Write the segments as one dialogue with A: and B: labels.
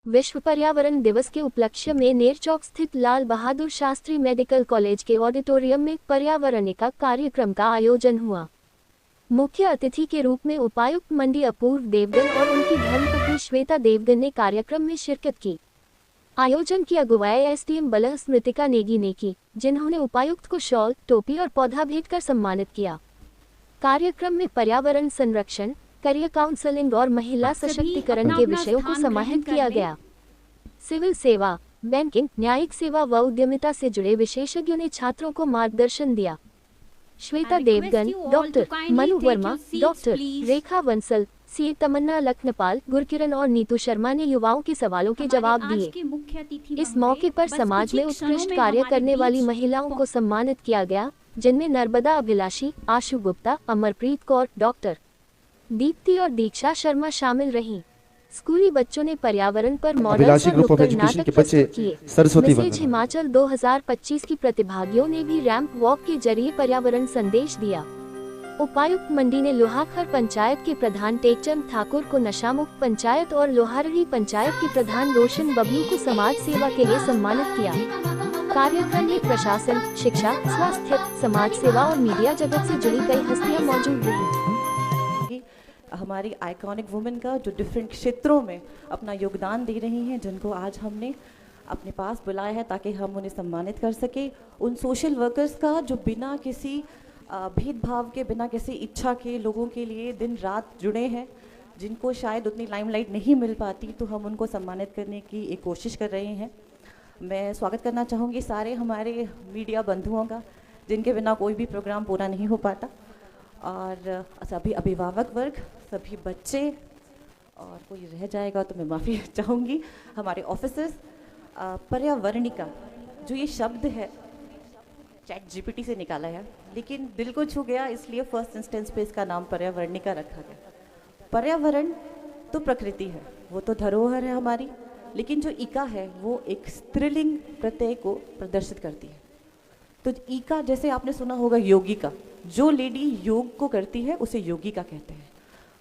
A: विश्व पर्यावरण दिवस के उपलक्ष्य में नेरचौक स्थित लाल बहादुर शास्त्री मेडिकल कॉलेज के ऑडिटोरियम में पर्यावरणिका कार्यक्रम का आयोजन हुआ। मुख्य अतिथि के रूप में उपायुक्त मंडी अपूर्व देवगन और उनकी धर्मपत्नी श्वेता देवगन ने कार्यक्रम में शिरकत की। आयोजन की अगुवाई एसडीएम बलह स्मृतिका नेगी ने की, जिन्होंने उपायुक्त को शॉल, टोपी और पौधा भेंट कर सम्मानित किया। कार्यक्रम में पर्यावरण संरक्षण, करियर काउंसलिंग और महिला सशक्तिकरण के विषयों को समाहित किया गया। सिविल सेवा, बैंकिंग, न्यायिक सेवा व उद्यमिता से जुड़े विशेषज्ञों ने छात्रों को मार्गदर्शन दिया। श्वेता देवगन, डॉक्टर मनु वर्मा, डॉक्टर रेखा वंसल, सीए तमन्ना लखनपाल, गुरकिरण और नीतू शर्मा ने युवाओं के सवालों के जवाब दिए। इस मौके पर समाज में उत्कृष्ट कार्य करने वाली महिलाओं को सम्मानित किया गया, जिनमें नर्मदा अभिलाषी, आशु गुप्ता, अमरप्रीत कौर, डॉक्टर दीप्ति और दीक्षा शर्मा शामिल रहीं। स्कूली बच्चों ने पर्यावरण पर मॉडल्स और नुक्कड़ नाटक प्रस्तुत किए। मैसेज हिमाचल 2025 की प्रतिभागियों ने भी रैंप वॉक के जरिए पर्यावरण संदेश दिया। उपायुक्त मंडी ने लोहाखर पंचायत के प्रधान टेकचंद ठाकुर को नशामुक्त पंचायत और लोहारड़ी पंचायत के प्रधान रोशन बबलू को समाज सेवा के लिए सम्मानित किया। कार्यक्रम में प्रशासन, शिक्षा, स्वास्थ्य, समाज सेवा और मीडिया जगत से जुड़ी कई हस्तियां मौजूद रहीं।
B: हमारी आइकॉनिक वुमेन का जो डिफरेंट क्षेत्रों में अपना योगदान दे रही हैं, जिनको आज हमने अपने पास बुलाया है ताकि हम उन्हें सम्मानित कर सके। उन सोशल वर्कर्स का जो बिना किसी भेदभाव के, बिना किसी इच्छा के लोगों के लिए दिन रात जुड़े हैं, जिनको शायद उतनी लाइमलाइट नहीं मिल पाती, तो हम उनको सम्मानित करने की एक कोशिश कर रहे हैं। मैं स्वागत करना चाहूँगी सारे हमारे मीडिया बंधुओं का, जिनके बिना कोई भी प्रोग्राम पूरा नहीं हो पाता, और सभी अभिभावक वर्ग, सभी बच्चे, और कोई रह जाएगा तो मैं माफ़ी चाहूँगी, हमारे ऑफिसर्स। पर्यावरणिका जो ये शब्द है चैट जीपीटी से निकाला है, लेकिन दिल को छू गया, इसलिए फर्स्ट इंस्टेंस पे इसका नाम पर्यावरणिका रखा गया। पर्यावरण तो प्रकृति है, वो तो धरोहर है हमारी, लेकिन जो इका है वो एक स्त्रीलिंग प्रत्यय को प्रदर्शित करती है। तो इका, जैसे आपने सुना होगा योगिका, जो लेडी योग को करती है उसे योगिका कहते हैं।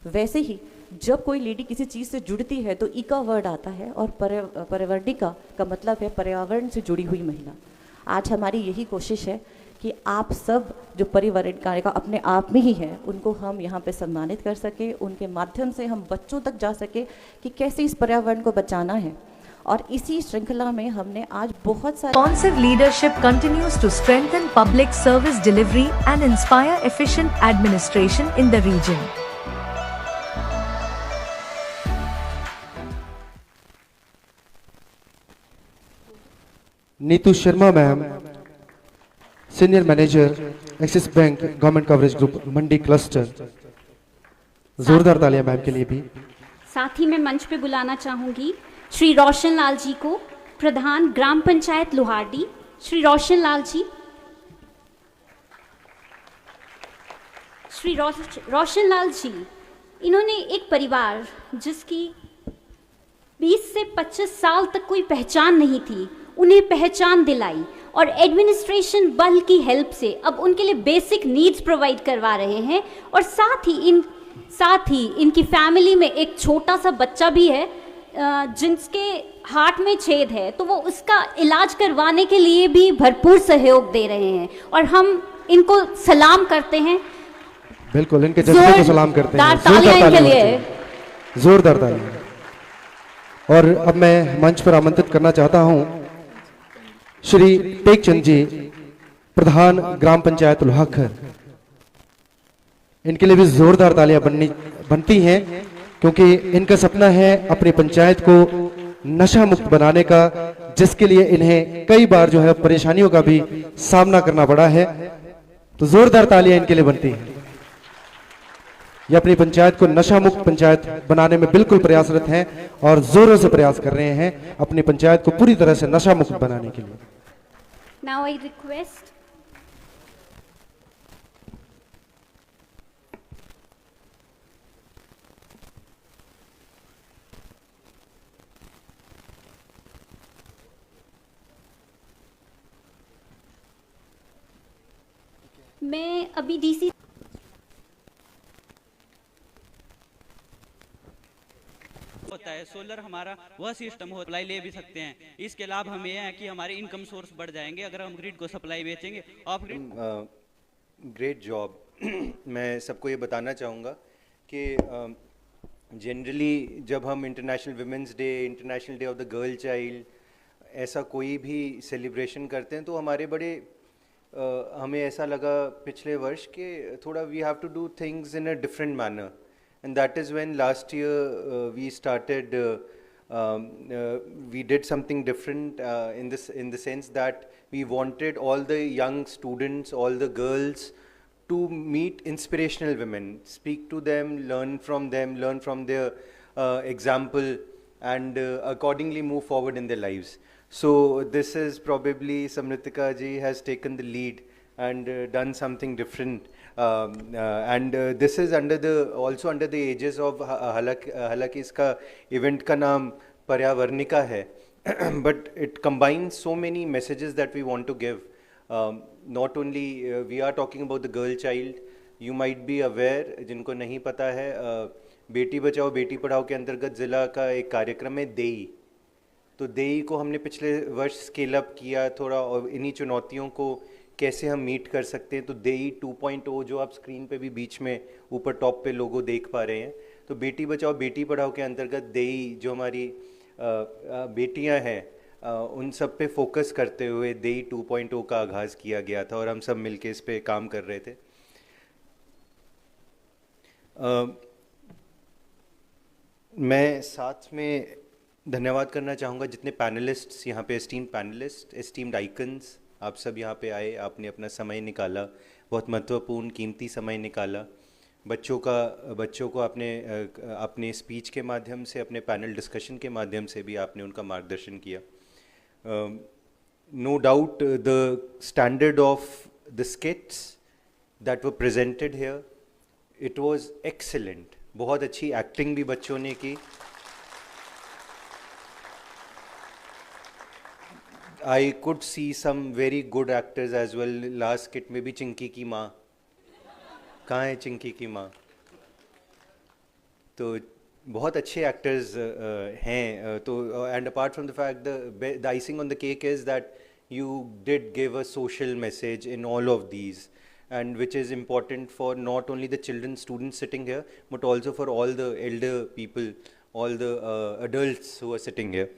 B: वैसे ही जब कोई लेडी किसी चीज़ से जुड़ती है तो इका वर्ड आता है, और पर्यावरणिका का मतलब है पर्यावरण से जुड़ी हुई महिला। आज हमारी यही कोशिश है कि आप सब जो पर्यावरण का अपने आप में ही हैं, उनको हम यहाँ पे सम्मानित कर सके, उनके माध्यम से हम बच्चों तक जा सके कि कैसे इस पर्यावरण को बचाना है। और इसी श्रृंखला में हमने आज बहुत सारे
C: Responsive leadership continues to strengthen public service delivery and inspire efficient administration in the region.
D: Neetu Sharma ma'am, senior manager, axis bank government coverage group Mandi cluster. जोरदार तालियां मैम के लिए भी।
E: साथ ही मैं मंच पे बुलाना चाहूंगी श्री रोशन लाल जी को, प्रधान ग्राम पंचायत लोहारडी। श्री रोशन लाल जी, श्री रोशन लाल जी, इन्होंने एक परिवार जिसकी 20 से 25 साल तक कोई पहचान नहीं थी, उन्हें पहचान दिलाई, और एडमिनिस्ट्रेशन बल की हेल्प से अब उनके लिए बेसिक नीड्स प्रोवाइड करवा रहे हैं। और साथ ही इनकी फैमिली में एक छोटा सा बच्चा भी है जिनके हार्ट में छेद है, तो वो उसका इलाज करवाने के लिए भी भरपूर सहयोग दे रहे हैं, और हम इनको सलाम करते हैं।
D: बिल्कुल, इनके जज्बे को सलाम करते हैं।
E: तालियां के लिए,
D: जोरदार तालियां। और अब मैं मंच पर आमंत्रित करना चाहता हूं श्री टेकचंद जी, प्रधान ग्राम पंचायत लोहाखर। इनके लिए भी जोरदार तालियां बनती हैं, क्योंकि इनका सपना है अपनी पंचायत को नशा मुक्त बनाने का, जिसके लिए इन्हें कई बार जो है परेशानियों का भी सामना करना पड़ा है। तो जोरदार तालियां इनके लिए बनती हैं। ये अपनी पंचायत को नशा मुक्त पंचायत बनाने में बिल्कुल प्रयासरत हैं और जोरों से प्रयास कर रहे हैं अपनी पंचायत को पूरी तरह से नशा मुक्त बनाने के लिए।
E: Now I request मैं अभी डीसी
F: होता है है। सोलर हमारा वह सिस्टम हो, सप्लाई ले भी सकते हैं। इसके लाभ हमें यह है कि हमारे इनकम सोर्स बढ़ जाएंगे अगर हम ग्रिड को सप्लाई बेचेंगे। Of grid
G: great job. मैं सबको ये बताना चाहूँगा कि जनरली जब हम international women's day, international day of the girl child, ऐसा कोई भी सेलिब्रेशन करते हैं तो हमारे बड़े हमें ऐसा लगा पिछले वर्ष कि थोड़ा we have to do things in a different manner, and that is when last year we started we did something different in the sense that we wanted all the young students, all the girls to meet inspirational women, speak to them, learn from their example, and accordingly move forward in their lives. So this is probably Samritika ji has taken the lead and done something different, and this is also under the aegis of हालांकि इसका event का नाम पर्यावरणिका है, but it combines so many messages that we want to give. Not only we are talking about the girl child, you might be aware, जिनको नहीं पता है, बेटी बचाओ बेटी पढ़ाओ के अंतर्गत ज़िला का एक कार्यक्रम है देई। तो देई को हमने पिछले वर्ष स्केल अप किया थोड़ा, और इन्हीं चुनौतियों को कैसे हम मीट कर सकते हैं। तो देई 2.0 जो आप स्क्रीन पे भी बीच में ऊपर टॉप पे लोगो देख पा रहे हैं, तो बेटी बचाओ बेटी पढ़ाओ के अंतर्गत देई जो हमारी बेटियां हैं उन सब पे फोकस करते हुए देई 2.0 का आगाज़ किया गया था, और हम सब मिलके इस पे काम कर रहे थे। मैं साथ में धन्यवाद करना चाहूँगा जितने पैनलिस्ट्स यहाँ पे, एस्टीम्ड पैनलिस्ट, एस्टीम्ड आइकन्स, आप सब यहाँ पे आए, आपने अपना समय निकाला, बहुत महत्वपूर्ण कीमती समय निकाला। बच्चों को अपने स्पीच के माध्यम से, अपने पैनल डिस्कशन के माध्यम से भी आपने उनका मार्गदर्शन किया। No doubt the standard of the skits that were presented here, it was excellent. बहुत अच्छी एक्टिंग भी बच्चों ने की। I could see some very good actors as well. Last skit में भी चिंकी की माँ, कहाँ है चिंकी की माँ? तो बहुत अच्छे एक्टर्स हैं। तो and apart from the fact, the icing on the cake is that you did give a social message in all of these, and which is important for not only the children, students sitting here, but also for all the elder people, all the adults who are sitting here.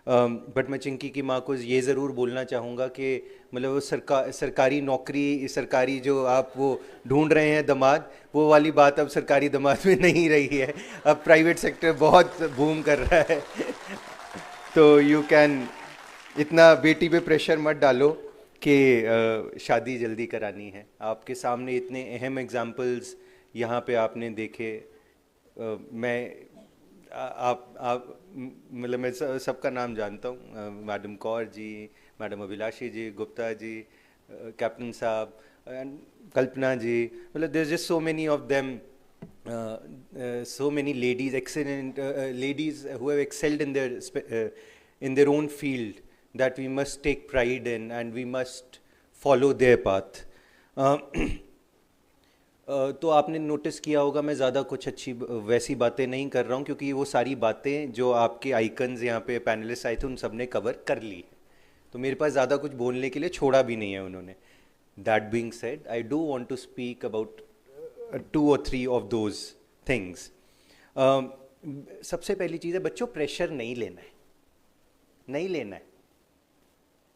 G: But मैं चिंकी की माँ को ये ज़रूर बोलना चाहूँगा कि मतलब वो सरकारी नौकरी, सरकारी जो आप वो ढूंढ रहे हैं दामाद, वो वाली बात अब सरकारी दामाद में नहीं रही है। अब प्राइवेट सेक्टर बहुत बूम कर रहा है। तो यू कैन, इतना बेटी पे प्रेशर मत डालो कि शादी जल्दी करानी है। आपके सामने इतने अहम एग्जाम्पल्स यहाँ पे आपने देखे। मैं आप मतलब मैं सबका नाम जानता हूँ, madam Kaur ji, madam Abhilashi ji, Gupta ji, captain साहब, एंड कल्पना जी, मतलब there just so many of them, so many ladies, excellent ladies who have excelled in their own field, that we must take pride in and we must follow their path. तो आपने notice किया होगा मैं ज़्यादा कुछ अच्छी वैसी बातें नहीं कर रहा हूँ, क्योंकि वो सारी बातें जो आपके आइकन्स यहाँ पे पैनलिस्ट आए थे उन सब ने कवर कर ली है, तो मेरे पास ज़्यादा कुछ बोलने के लिए छोड़ा भी नहीं है उन्होंने। That being said, I do want to speak about 2 or 3 of those things. सबसे पहली चीज़ है, बच्चों प्रेशर नहीं लेना है, नहीं लेना है,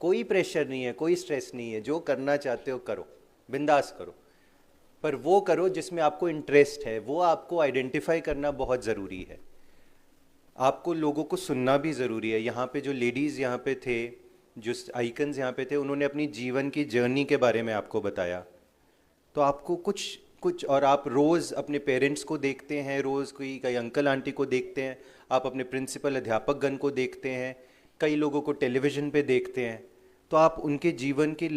G: कोई प्रेशर नहीं है, कोई स्ट्रेस नहीं है। जो करना चाहते हो करो, बिंदास करो, पर वो करो जिसमें आपको इंटरेस्ट है। वो आपको आइडेंटिफाई करना बहुत ज़रूरी है, आपको लोगों को सुनना भी ज़रूरी है। यहाँ पे जो लेडीज़ यहाँ पे थे, जो आइकन्स यहाँ पे थे, उन्होंने अपनी जीवन की जर्नी के बारे में आपको बताया। तो आपको कुछ और आप रोज़ अपने पेरेंट्स को देखते हैं, रोज़ कई अंकल आंटी को देखते हैं, आप अपने प्रिंसिपल अध्यापक गण को देखते हैं, कई लोगों को टेलीविज़न पे देखते हैं। तो आप उनके जीवन की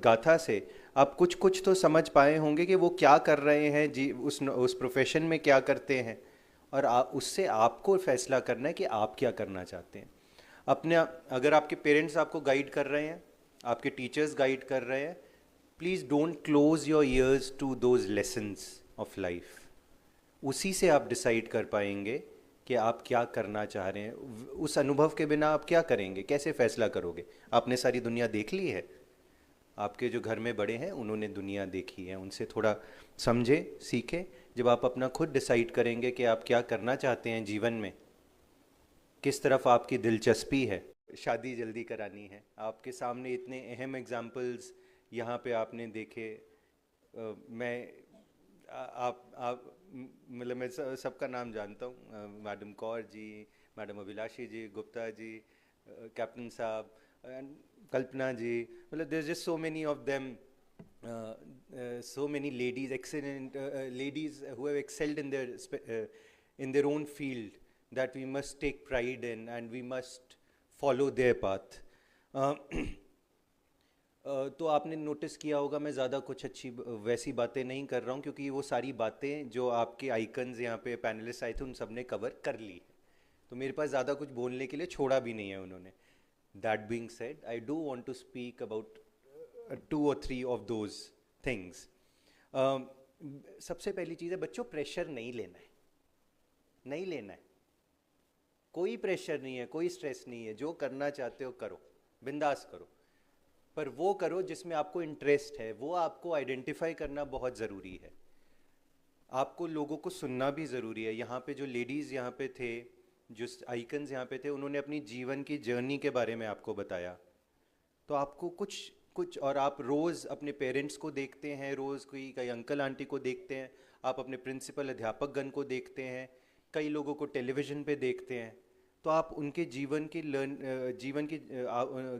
G: गाथा से आप कुछ तो समझ पाए होंगे कि वो क्या कर रहे हैं जी, उस प्रोफेशन में क्या करते हैं, और उससे आपको फैसला करना है कि आप क्या करना चाहते हैं। अगर आपके पेरेंट्स आपको गाइड कर रहे हैं, आपके टीचर्स गाइड कर रहे हैं, please don't close your ears to those lessons of life. उसी से आप डिसाइड कर पाएंगे कि आप क्या करना चाह रहे हैं। उस अनुभव के बिना आप क्या करेंगे, कैसे फैसला करोगे? आपने सारी दुनिया देख ली है, आपके जो घर में बड़े हैं उन्होंने दुनिया देखी है, उनसे थोड़ा समझे, सीखे। जब आप अपना खुद डिसाइड करेंगे कि आप क्या करना चाहते हैं जीवन में, किस तरफ आपकी दिलचस्पी है, शादी जल्दी करानी है, आपके सामने इतने अहम एग्जाम्पल्स यहाँ पे आपने देखे। मैं आप मतलब मैं सबका नाम जानता हूँ, madam Kaur ji, madam Abhilashi ji, Gupta ji, captain साहब, कल्पना जी, मतलब there just so many of them, so many ladies, excellent ladies who have excelled in their own field, that we must take pride in and we must follow their path. तो आपने notice किया होगा मैं ज़्यादा कुछ अच्छी वैसी बातें नहीं कर रहा हूँ, क्योंकि वो सारी बातें जो आपके आइकन्स यहाँ पे पैनलिस्ट आए थे उन सब ने कवर कर ली, तो मेरे पास ज़्यादा कुछ बोलने के लिए छोड़ा भी नहीं है उन्होंने। That being said, I do want to speak about 2 or 3 of those things. सबसे पहली चीज़ है बच्चों, प्रेशर नहीं लेना है, नहीं लेना है, कोई प्रेशर नहीं है, कोई स्ट्रेस नहीं है। जो करना चाहते हो करो, बिंदास करो, पर वो करो जिसमें आपको इंटरेस्ट है। वो आपको आइडेंटिफाई करना बहुत ज़रूरी है, आपको लोगों को सुनना भी ज़रूरी है। यहाँ पे जो लेडीज़ यहाँ पे थे, जो आइकन्स यहाँ पे थे, उन्होंने अपनी जीवन की जर्नी के बारे में आपको बताया, तो आपको कुछ और आप रोज़ अपने पेरेंट्स को देखते हैं, रोज़ कई अंकल आंटी को देखते हैं, आप अपने प्रिंसिपल अध्यापक गण को देखते हैं, कई लोगों को टेलीविज़न पे देखते हैं, तो आप उनके जीवन की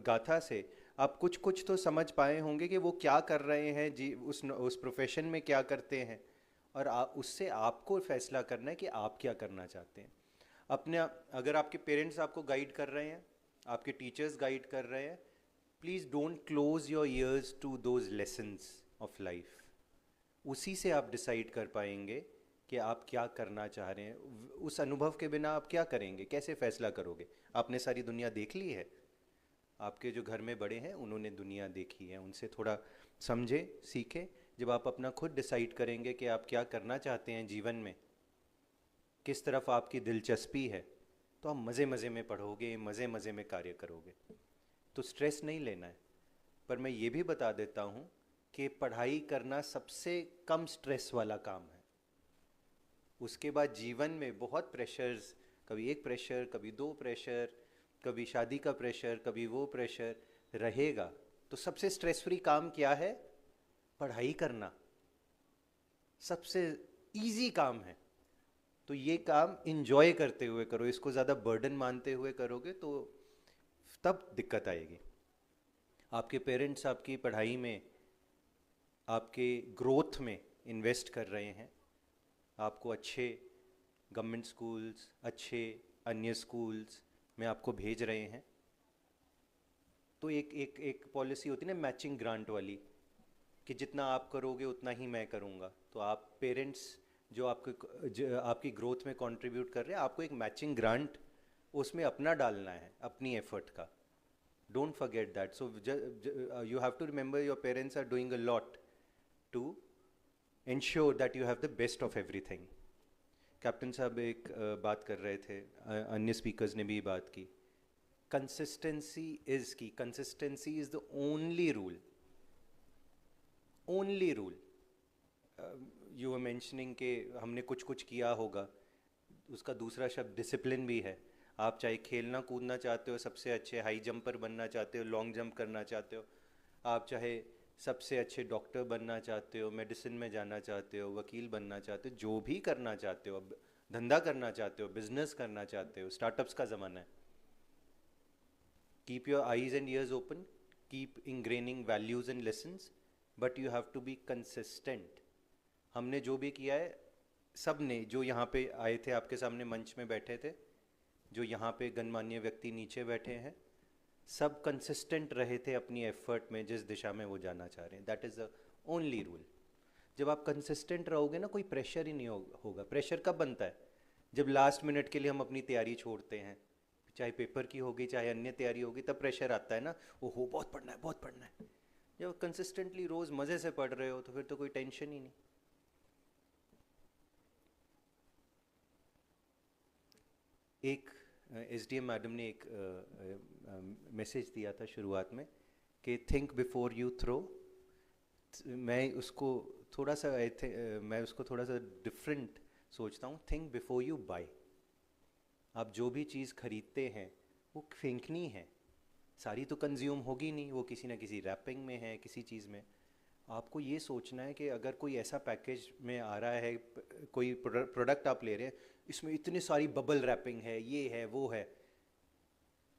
G: गाथा से आप कुछ तो समझ पाए होंगे कि वो क्या कर रहे हैं उस प्रोफेशन में क्या करते हैं, और उससे आपको फैसला करना है कि आप क्या करना चाहते हैं। अगर आपके पेरेंट्स आपको गाइड कर रहे हैं, आपके टीचर्स गाइड कर रहे हैं, please don't close your ears to those lessons of life. उसी से आप डिसाइड कर पाएंगे कि आप क्या करना चाह रहे हैं। उस अनुभव के बिना आप क्या करेंगे, कैसे फैसला करोगे? आपने सारी दुनिया देख ली है, आपके जो घर में बड़े हैं उन्होंने दुनिया देखी है, उनसे थोड़ा समझे, सीखे। जब आप अपना खुद डिसाइड करेंगे कि आप क्या करना चाहते हैं जीवन में, किस तरफ आपकी दिलचस्पी है, तो आप मज़े मज़े में पढ़ोगे, मज़े मज़े में कार्य करोगे। तो स्ट्रेस नहीं लेना है। पर मैं ये भी बता देता हूँ कि पढ़ाई करना सबसे कम स्ट्रेस वाला काम है। उसके बाद जीवन में बहुत प्रेशर्स, कभी एक प्रेशर, कभी 2 प्रेशर, कभी शादी का प्रेशर, कभी वो प्रेशर रहेगा। तो सबसे स्ट्रेस फ्री काम क्या है? पढ़ाई करना सबसे इजी काम है। तो ये काम इंजॉय करते हुए करो, इसको ज़्यादा बर्डन मानते हुए करोगे तो तब दिक्कत आएगी। आपके पेरेंट्स आपकी पढ़ाई में, आपके ग्रोथ में इन्वेस्ट कर रहे हैं, आपको अच्छे गवर्नमेंट स्कूल्स, अच्छे अन्य स्कूल्स में आपको भेज रहे हैं। तो एक पॉलिसी होती है ना मैचिंग ग्रांट वाली, कि जितना आप करोगे उतना ही मैं करूँगा। तो आप पेरेंट्स जो आपकी ग्रोथ में कंट्रीब्यूट कर रहे हैं, आपको एक मैचिंग ग्रांट उसमें अपना डालना है, अपनी एफर्ट का। Don't forget that. So you have to remember your parents are doing a lot to ensure that you have the best of everything. Captain साहब एक बात कर रहे थे, अन्य स्पीकर्स ने भी बात की, कंसिस्टेंसी इज़ की। Consistency is the only rule, only rule. You were mentioning कि हमने कुछ किया होगा, उसका दूसरा शब्द डिसिप्लिन भी है। आप चाहे खेलना कूदना चाहते हो, सबसे अच्छे हाई जंपर बनना चाहते हो, लॉन्ग जंप करना चाहते हो, आप चाहे सबसे अच्छे डॉक्टर बनना चाहते हो, मेडिसिन में जाना चाहते हो, वकील बनना चाहते हो, जो भी करना चाहते हो, धंधा करना चाहते हो, बिजनेस करना चाहते हो, स्टार्टअप्स का ज़माना है। Keep your eyes and ears open, keep ingraining values and lessons, but you have to be consistent. हमने जो भी किया है, सब ने जो यहाँ पे आए थे, आपके सामने मंच में बैठे थे, जो यहाँ पे गणमान्य व्यक्ति नीचे बैठे हैं, सब कंसिस्टेंट रहे थे अपनी एफर्ट में, जिस दिशा में वो जाना चाह रहे हैं। That is the only rule. जब आप कंसिस्टेंट रहोगे ना, कोई प्रेशर ही नहीं होगा। प्रेशर कब बनता है? जब लास्ट मिनट के लिए हम अपनी तैयारी छोड़ते हैं, चाहे पेपर की होगी चाहे अन्य तैयारी होगी, तब प्रेशर आता है ना, ओहो बहुत पढ़ना है, बहुत पढ़ना है। जब कंसिस्टेंटली रोज़ मज़े से पढ़ रहे हो तो फिर तो कोई टेंशन ही नहीं। एक एसडीएम मैडम ने एक मैसेज दिया था शुरुआत में कि थिंक बिफोर यू थ्रो। मैं उसको थोड़ा सा डिफरेंट सोचता हूँ, थिंक बिफोर यू बाय। आप जो भी चीज़ खरीदते हैं वो फेंकनी है, सारी तो कंज्यूम होगी नहीं, वो किसी ना किसी रैपिंग में है, किसी चीज़ में। आपको ये सोचना है कि अगर कोई ऐसा पैकेज में आ रहा है, कोई प्रोडक्ट आप ले रहे हैं, इसमें इतनी सारी बबल रैपिंग है, ये है वो है,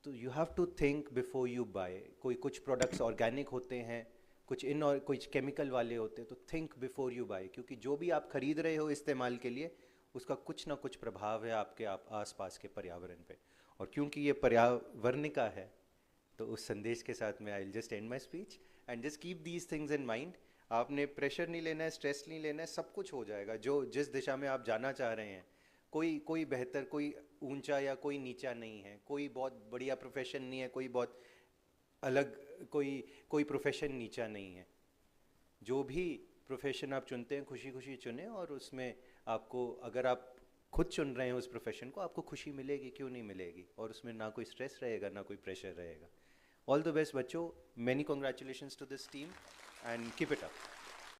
G: तो you have to think before you buy. कुछ प्रोडक्ट्स ऑर्गेनिक होते हैं, कुछ केमिकल वाले होते हैं, तो थिंक बिफोर यू बाय, क्योंकि जो भी आप खरीद रहे हो इस्तेमाल के लिए उसका कुछ ना कुछ प्रभाव है आपके आसपास के पर्यावरण पे। और क्योंकि ये पर्यावरण का है, तो उस संदेश के साथ में I will just and my speech and just keep these things in mind. आपने प्रेशर नहीं लेना है, स्ट्रेस नहीं लेना है, सब कुछ हो जाएगा। जिस दिशा में आप जाना चाह रहे हैं, कोई बेहतर, कोई ऊंचा या कोई नीचा नहीं है, कोई बहुत बढ़िया प्रोफेशन नहीं है, कोई बहुत अलग कोई प्रोफेशन नीचा नहीं है। जो भी प्रोफेशन आप चुनते हैं खुशी खुशी चुनें, और उसमें आपको, अगर आप खुद चुन रहे हैं उस प्रोफेशन को, आपको खुशी मिलेगी, क्यों नहीं मिलेगी, और उसमें ना कोई स्ट्रेस रहेगा ना कोई प्रेशर रहेगा। ऑल द बेस्ट बच्चों, many congratulations to this team and keep it up.